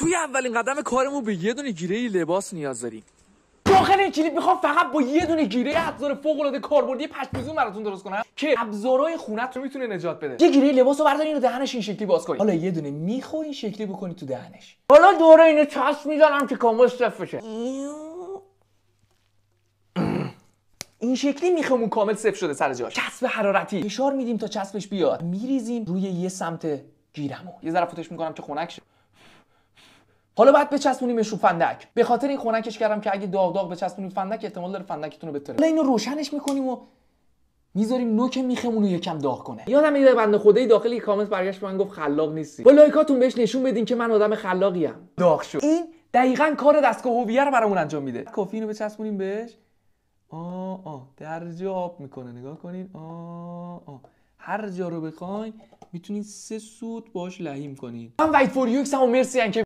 توی اولین قدم کارمون به یه دونه گیره لباس نیاز داریم. داخل این کلیپ میخوام فقط با یه دونه گیره ابزار فوق العاده کاربردی پشم‌ریزون براتون درست کنم که ابزارهای خونت رو میتونه نجات بده. یه گیره لباسو بردارین و دهنش این شکلی باز کنین. حالا یه دونه میخو این شکلی بکنید تو دهنش. حالا دوره اینو چسب میزنم که کامل صفر بشه. این شکلی میخمون کامل صفر شده سر جاش. چسب حرارتی فشار میدیم تا چسبش بیاد. میریزیم روی یه سمت گیرمون. یه ذره فوتش میکنم که خنک شه. حالا بعد بچسبونیمش رو فندک. به خاطر این خنکش کردم که اگه داغ بچسبونیم فندک احتمال داره فندکتون رو بتره. حالا اینو روشنش میکنیم و میذاریم نوک میخمون رو یکم داغ کنه. یادم میاد بنده خدایی داخل یک کامنت برگشت من گفت خلاق نیستی. با لایکاتون بهش نشون بدین که من آدم خلاقی ام. داغ شد. این دقیقاً کار دستگاه هویه رو برامون انجام میده. کافی اینو بچسبونیم بهش. درجا آب میکنه. نگاه کنین. هر جا رو بخواین میتونین 3 سوت باش لحیم کنین. من وید فور یو ایکس هم مرسی ان که